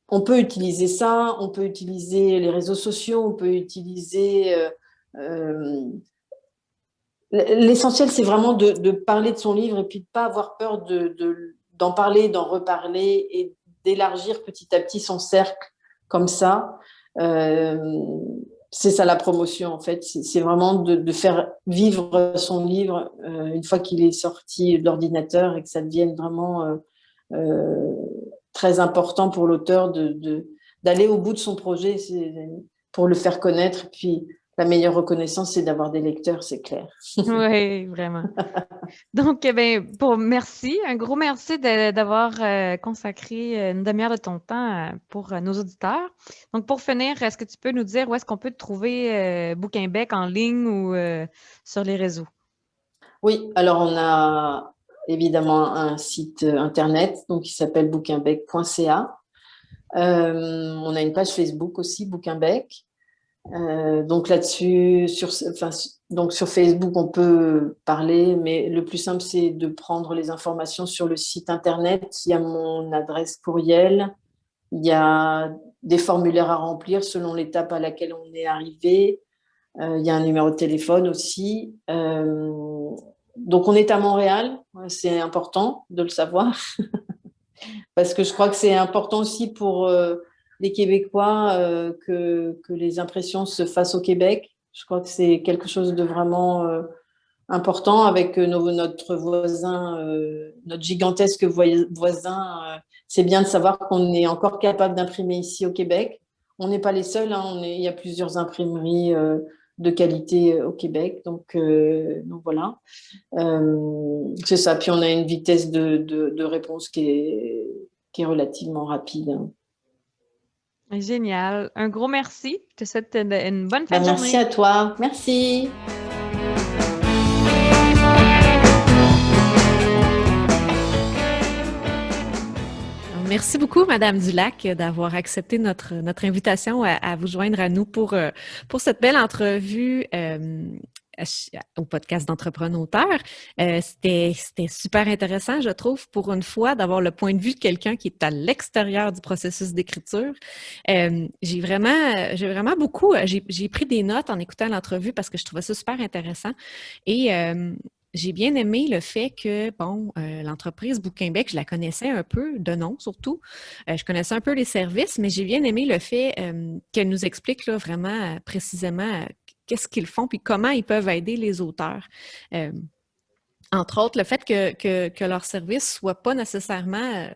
on peut utiliser ça, on peut utiliser les réseaux sociaux, on peut utiliser… l'essentiel, c'est vraiment de parler de son livre, et puis de ne pas avoir peur d'en parler, d'en reparler, et d'élargir petit à petit son cercle comme ça. C'est ça la promotion, en fait. C'est vraiment de faire vivre son livre une fois qu'il est sorti de l'ordinateur, et que ça devienne vraiment… très important pour l'auteur d'aller au bout de son projet pour le faire connaître. Puis la meilleure reconnaissance, c'est d'avoir des lecteurs, c'est clair. Oui, vraiment. Donc, merci. Un gros merci d'avoir consacré une demi-heure de ton temps pour nos auditeurs. Donc, pour finir, est-ce que tu peux nous dire où est-ce qu'on peut te trouver Bouquin Bec en ligne ou sur les réseaux? Oui, alors on a évidemment un site internet donc, qui s'appelle bouquinbec.ca. On a une page Facebook aussi, Bouquinbec. Donc là-dessus, donc sur Facebook, on peut parler, mais le plus simple, c'est de prendre les informations sur le site internet. Il y a mon adresse courriel, il y a des formulaires à remplir selon l'étape à laquelle on est arrivé. Il y a un numéro de téléphone aussi. Donc on est à Montréal, c'est important de le savoir, parce que je crois que c'est important aussi pour les Québécois que les impressions se fassent au Québec. Je crois que c'est quelque chose de vraiment important avec notre voisin, notre gigantesque voisin. C'est bien de savoir qu'on est encore capable d'imprimer ici au Québec. On n'est pas les seuls, hein, il y a plusieurs imprimeries de qualité au Québec. Donc voilà. C'est ça. Puis on a une vitesse de réponse qui est relativement rapide. Hein. Génial. Un gros merci. Je te souhaite une bonne fin de journée. Merci à toi. Merci. Merci beaucoup, Madame Dulac, d'avoir accepté notre invitation à vous joindre à nous pour cette belle entrevue au podcast d'Entrepreneur-Auteur. C'était super intéressant, je trouve, pour une fois, d'avoir le point de vue de quelqu'un qui est à l'extérieur du processus d'écriture. J'ai vraiment beaucoup, j'ai pris des notes en écoutant l'entrevue parce que je trouvais ça super intéressant. Et j'ai bien aimé le fait que, l'entreprise Bouquin Bec, je la connaissais un peu, de nom surtout. Je connaissais un peu les services, mais j'ai bien aimé le fait qu'elle nous explique là, vraiment précisément qu'est-ce qu'ils font puis comment ils peuvent aider les auteurs. Entre autres, le fait que leur service ne soit pas nécessairement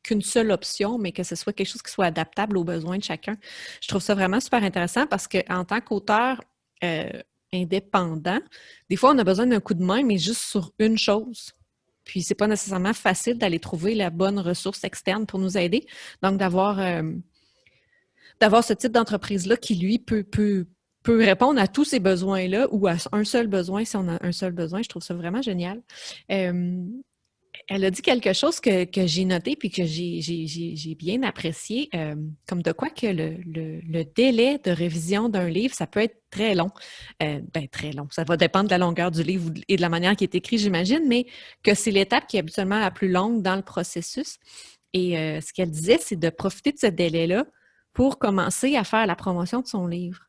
qu'une seule option, mais que ce soit quelque chose qui soit adaptable aux besoins de chacun. Je trouve ça vraiment super intéressant parce qu'en tant qu'auteur indépendant, des fois, on a besoin d'un coup de main, mais juste sur une chose. Puis, c'est pas nécessairement facile d'aller trouver la bonne ressource externe pour nous aider. Donc, d'avoir ce type d'entreprise-là qui, lui, peut répondre à tous ces besoins-là ou à un seul besoin, si on a un seul besoin, je trouve ça vraiment génial. Elle a dit quelque chose que j'ai noté puis que j'ai bien apprécié, comme de quoi que le délai de révision d'un livre, ça peut être très long. Très long. Ça va dépendre de la longueur du livre et de la manière qui est écrit, j'imagine, mais que c'est l'étape qui est habituellement la plus longue dans le processus. Et ce qu'elle disait, c'est de profiter de ce délai-là pour commencer à faire la promotion de son livre.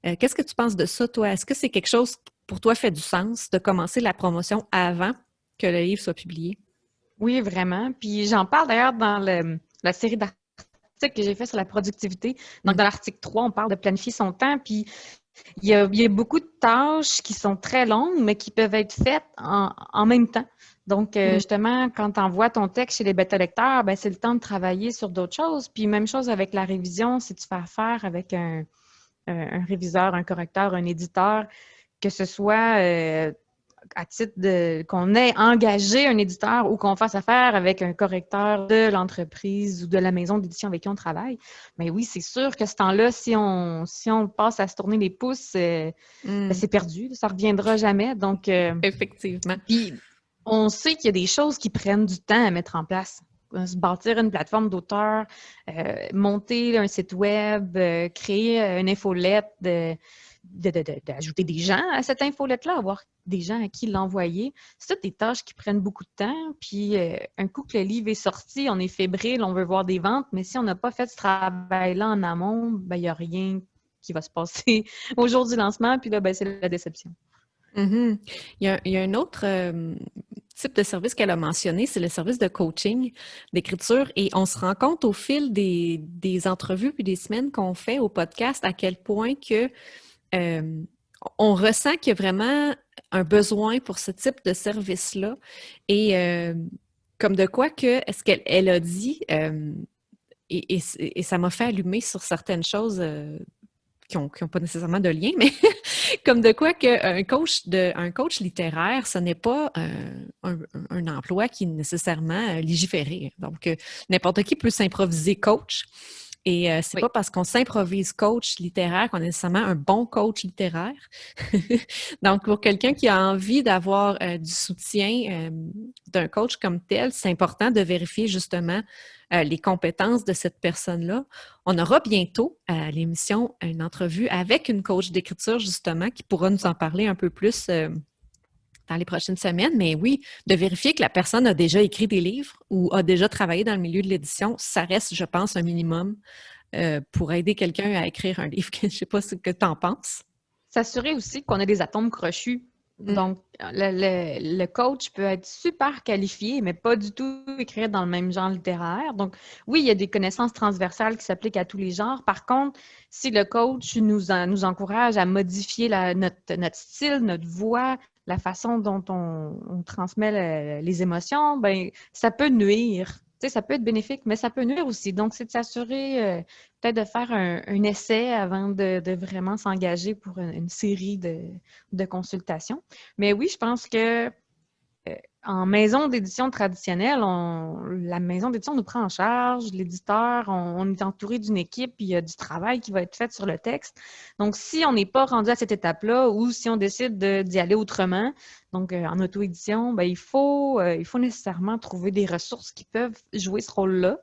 Qu'est-ce que tu penses de ça, toi? Est-ce que c'est quelque chose qui, pour toi, fait du sens de commencer la promotion avant que le livre soit publié? Oui, vraiment. Puis j'en parle d'ailleurs dans la série d'articles que j'ai fait sur la productivité. Donc, dans l'article 3, on parle de planifier son temps. Puis il y a beaucoup de tâches qui sont très longues, mais qui peuvent être faites en même temps. Donc, justement, quand tu envoies ton texte chez les bêta-lecteurs, ben, c'est le temps de travailler sur d'autres choses. Puis même chose avec la révision, si tu fais affaire avec un réviseur, un correcteur, un éditeur, que ce soit à titre qu'on ait engagé un éditeur ou qu'on fasse affaire avec un correcteur de l'entreprise ou de la maison d'édition avec qui on travaille. Mais oui, c'est sûr que ce temps-là, si on passe à se tourner les pouces, ben, c'est perdu. Ça ne reviendra jamais. Donc, effectivement. Puis, on sait qu'il y a des choses qui prennent du temps à mettre en place. Se bâtir une plateforme d'auteur, monter un site web, créer une infolette, d'ajouter des gens à cette infolette-là, avoir des gens à qui l'envoyer. C'est toutes des tâches qui prennent beaucoup de temps. Puis, un coup que le livre est sorti, on est fébrile, on veut voir des ventes, mais si on n'a pas fait ce travail-là en amont, ben, il n'y a rien qui va se passer au jour du lancement. Puis là, ben, c'est la déception. Mm-hmm. Il y a un autre type de service qu'elle a mentionné, c'est le service de coaching, d'écriture. Et on se rend compte au fil des entrevues puis des semaines qu'on fait au podcast à quel point que on ressent qu'il y a vraiment un besoin pour ce type de service-là. Et comme de quoi que, est-ce qu'elle a dit, et ça m'a fait allumer sur certaines choses qui ont pas nécessairement de lien, mais comme de quoi qu'un coach littéraire, ce n'est pas un emploi qui est nécessairement légiféré. Donc, n'importe qui peut s'improviser coach. Et c'est pas parce qu'on s'improvise coach littéraire qu'on est nécessairement un bon coach littéraire. Donc, pour quelqu'un qui a envie d'avoir du soutien d'un coach comme tel, c'est important de vérifier justement les compétences de cette personne-là. On aura bientôt à l'émission une entrevue avec une coach d'écriture, justement, qui pourra nous en parler un peu plus dans les prochaines semaines. Mais oui, de vérifier que la personne a déjà écrit des livres ou a déjà travaillé dans le milieu de l'édition, ça reste, je pense, un minimum pour aider quelqu'un à écrire un livre. Je ne sais pas ce que tu en penses. S'assurer aussi qu'on a des atomes crochus. Donc, le coach peut être super qualifié, mais pas du tout écrire dans le même genre littéraire. Donc, oui, il y a des connaissances transversales qui s'appliquent à tous les genres. Par contre, si le coach nous encourage à modifier notre style, notre voix, la façon dont on transmet les émotions, ben ça peut nuire. Tu sais, ça peut être bénéfique, mais ça peut nuire aussi. Donc, c'est de s'assurer peut-être de faire un essai avant de vraiment s'engager pour une série de consultations. Mais oui, je pense que en maison d'édition traditionnelle, la maison d'édition nous prend en charge, l'éditeur, on est entouré d'une équipe, puis il y a du travail qui va être fait sur le texte. Donc, si on n'est pas rendu à cette étape-là ou si on décide d'y aller autrement, donc en auto-édition, ben, il faut nécessairement trouver des ressources qui peuvent jouer ce rôle-là.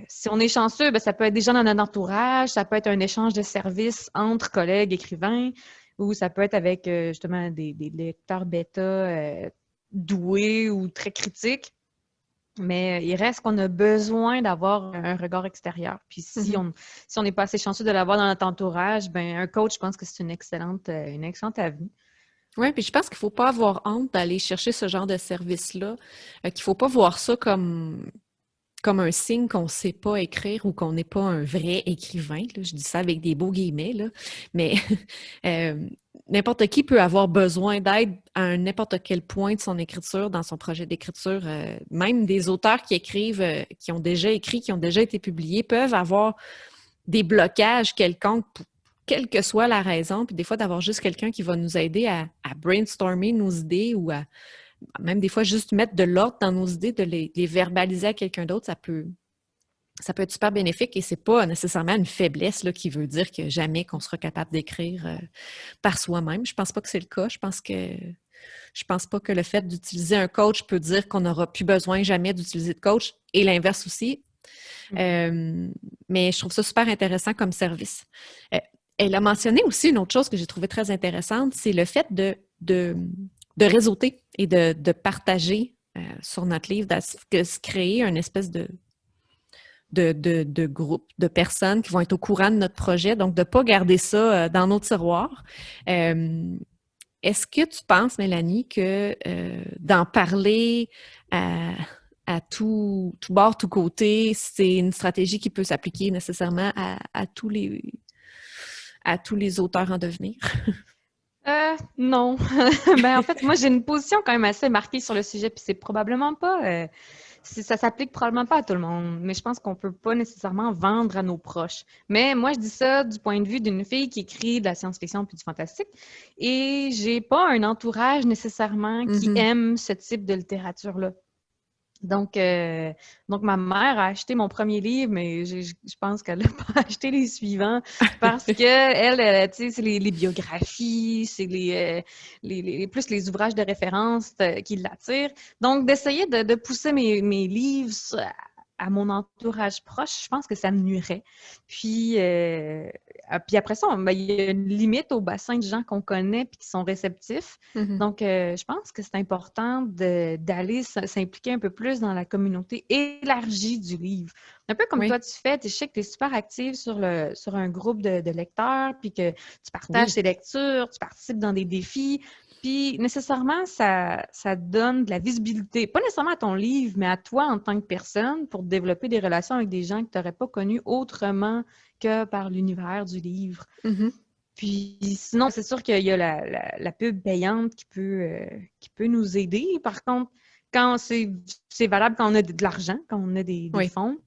Si on est chanceux, ben, ça peut être des gens dans notre entourage, ça peut être un échange de services entre collègues écrivains, ou ça peut être avec justement des lecteurs bêta doués ou très critiques. Mais il reste qu'on a besoin d'avoir un regard extérieur. Puis si on n'est pas assez chanceux de l'avoir dans notre entourage, ben un coach, je pense que c'est une excellente avenue. Oui, puis je pense qu'il ne faut pas avoir honte d'aller chercher ce genre de service-là, qu'il ne faut pas voir ça comme un signe qu'on ne sait pas écrire ou qu'on n'est pas un vrai écrivain. Là. Je dis ça avec des beaux guillemets, là. Mais n'importe qui peut avoir besoin d'aide à n'importe quel point de son écriture, dans son projet d'écriture. Même des auteurs qui écrivent, qui ont déjà écrit, qui ont déjà été publiés, peuvent avoir des blocages quelconques, quelle que soit la raison. Puis des fois, d'avoir juste quelqu'un qui va nous aider à brainstormer nos idées ou à même des fois, juste mettre de l'ordre dans nos idées, de les verbaliser à quelqu'un d'autre, ça peut être super bénéfique et c'est pas nécessairement une faiblesse là, qui veut dire que jamais qu'on sera capable d'écrire par soi-même. Je pense pas que c'est le cas. Je pense pas que le fait d'utiliser un coach peut dire qu'on n'aura plus besoin jamais d'utiliser de coach et l'inverse aussi. Mais je trouve ça super intéressant comme service. Elle a mentionné aussi une autre chose que j'ai trouvée très intéressante, c'est le fait de réseauter et de partager sur notre livre, de se créer une espèce de groupe de personnes qui vont être au courant de notre projet, donc de ne pas garder ça dans nos tiroirs. Est-ce que tu penses, Mélanie, que d'en parler à tout bord, tout côté, c'est une stratégie qui peut s'appliquer nécessairement à tous les auteurs en devenir? Non. Ben, en fait, moi, j'ai une position quand même assez marquée sur le sujet, puis c'est probablement pas... ça s'applique probablement pas à tout le monde, mais je pense qu'on peut pas nécessairement vendre à nos proches. Mais moi, je dis ça du point de vue d'une fille qui écrit de la science-fiction puis du fantastique, et j'ai pas un entourage nécessairement qui aime ce type de littérature-là. Donc, ma mère a acheté mon premier livre, mais je pense qu'elle n'a pas acheté les suivants parce que elle tu sais, c'est les biographies, c'est plus les ouvrages de référence qui l'attirent. Donc, d'essayer de pousser mes livres à mon entourage proche, je pense que ça me nuirait. Puis après ça, il y a une limite au bassin de gens qu'on connaît et qui sont réceptifs. Donc, je pense que c'est important d'aller s'impliquer un peu plus dans la communauté élargie du livre. Un peu comme toi, tu fais. Je sais que tu es super active sur un groupe de lecteurs, puis que tu partages tes lectures, tu participes dans des défis. Puis, nécessairement, ça donne de la visibilité, pas nécessairement à ton livre, mais à toi en tant que personne pour développer des relations avec des gens que tu n'aurais pas connus autrement que par l'univers du livre. Puis, sinon, c'est sûr qu'il y a la pub payante qui peut nous aider. Par contre, quand c'est valable quand on a de l'argent, quand on a des fonds.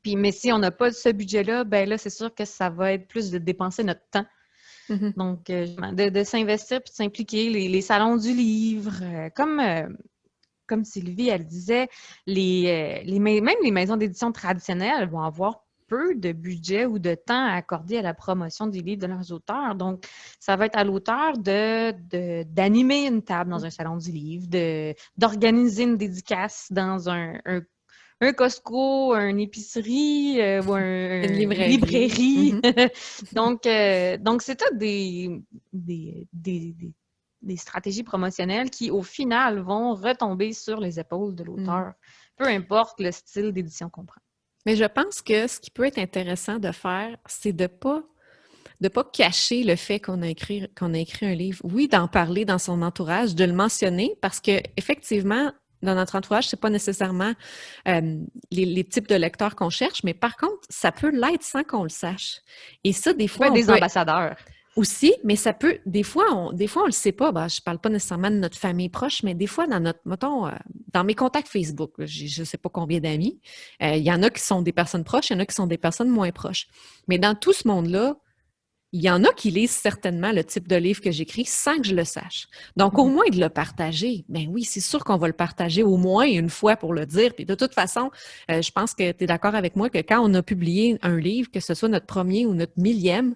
Puis, mais si on n'a pas ce budget-là, ben là, c'est sûr que ça va être plus de dépenser notre temps. Donc, de s'investir puis de s'impliquer, les salons du livre, comme Sylvie, elle disait, même les maisons d'édition traditionnelles vont avoir peu de budget ou de temps à accorder à la promotion des livres de leurs auteurs. Donc, ça va être à l'auteur d'animer une table dans un salon du livre, d'organiser une dédicace dans un Costco, une épicerie ou une librairie. Donc, c'est tout des stratégies promotionnelles qui, au final, vont retomber sur les épaules de l'auteur, peu importe le style d'édition qu'on prend. Mais je pense que ce qui peut être intéressant de faire, c'est de pas cacher le fait qu'on a écrit un livre. Oui, d'en parler dans son entourage, de le mentionner, parce que effectivement, dans notre entourage, c'est pas nécessairement les types de lecteurs qu'on cherche, mais par contre, ça peut l'être sans qu'on le sache. Et ça, des fois, des ambassadeurs. Aussi, mais ça peut, des fois, on le sait pas. Ben, je parle pas nécessairement de notre famille proche, mais des fois, dans mes contacts Facebook, je sais pas combien d'amis, il y en a qui sont des personnes proches, il y en a qui sont des personnes moins proches. Mais dans tout ce monde-là, il y en a qui lisent certainement le type de livre que j'écris sans que je le sache. Donc, au moins de le partager. Ben oui, c'est sûr qu'on va le partager au moins une fois pour le dire. Puis de toute façon, je pense que tu es d'accord avec moi que quand on a publié un livre, que ce soit notre premier ou notre millième,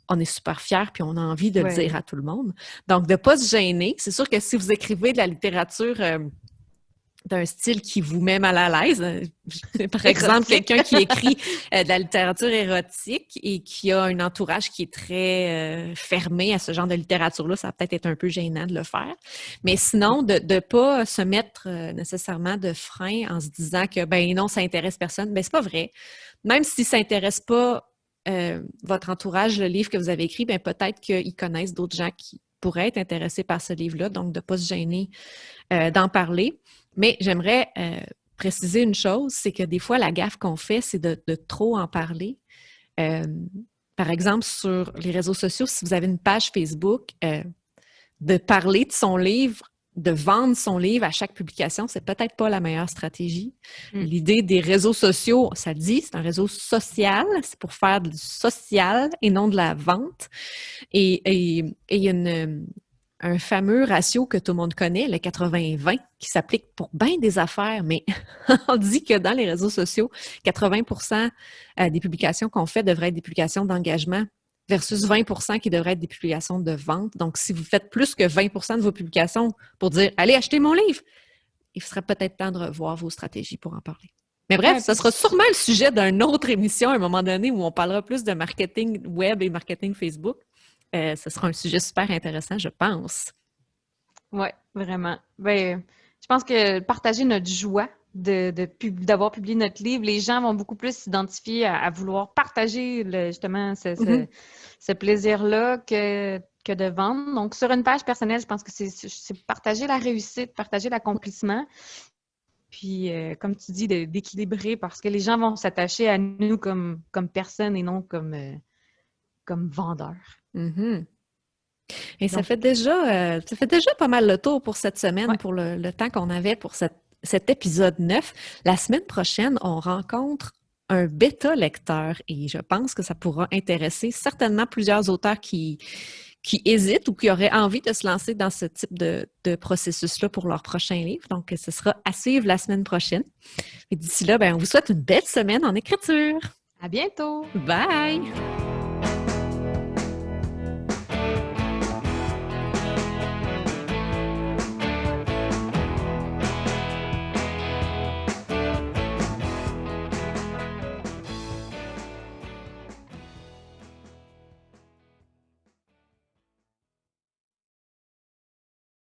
on est super fiers puis on a envie de le dire à tout le monde. Donc, de ne pas se gêner. C'est sûr que si vous écrivez de la littérature d'un style qui vous met mal à l'aise, par exemple, quelqu'un qui écrit de la littérature érotique et qui a un entourage qui est très fermé à ce genre de littérature-là, ça va peut-être être un peu gênant de le faire. Mais sinon, de ne pas se mettre nécessairement de frein en se disant que, ben non, ça intéresse personne. Ben c'est pas vrai. Même si ça intéresse pas votre entourage, le livre que vous avez écrit, bien peut-être qu'ils connaissent d'autres gens qui pourraient être intéressés par ce livre-là, donc de ne pas se gêner d'en parler. Mais j'aimerais préciser une chose, c'est que des fois, la gaffe qu'on fait, c'est de trop en parler. Par exemple, sur les réseaux sociaux, si vous avez une page Facebook, de parler de son livre, de vendre son livre à chaque publication, c'est peut-être pas la meilleure stratégie. L'idée des réseaux sociaux, ça le dit, c'est un réseau social, c'est pour faire du social et non de la vente. Et il y a un fameux ratio que tout le monde connaît, le 80-20, qui s'applique pour bien des affaires, mais on dit que dans les réseaux sociaux, 80% des publications qu'on fait devraient être des publications d'engagement versus 20% qui devraient être des publications de vente. Donc, si vous faites plus que 20% de vos publications pour dire « Allez, achetez mon livre », il serait peut-être temps de revoir vos stratégies pour en parler. Mais bref, ça sera sûrement le sujet d'une autre émission à un moment donné où on parlera plus de marketing web et marketing Facebook. Ce sera un sujet super intéressant, je pense. Oui, vraiment. Ben, je pense que partager notre joie d'avoir publié notre livre, les gens vont beaucoup plus s'identifier à vouloir partager justement ce plaisir-là que de vendre. Donc, sur une page personnelle, je pense que c'est partager la réussite, partager l'accomplissement. Puis, comme tu dis, d'équilibrer parce que les gens vont s'attacher à nous comme personnes et non comme vendeurs. Et ça fait déjà pas mal le tour pour cette semaine, pour le temps qu'on avait pour cet épisode 9. La semaine prochaine, on rencontre un bêta-lecteur et je pense que ça pourra intéresser certainement plusieurs auteurs qui hésitent ou qui auraient envie de se lancer dans ce type de processus-là pour leur prochain livre. Donc, ce sera à suivre la semaine prochaine. Et d'ici là, on vous souhaite une belle semaine en écriture. À bientôt! Bye!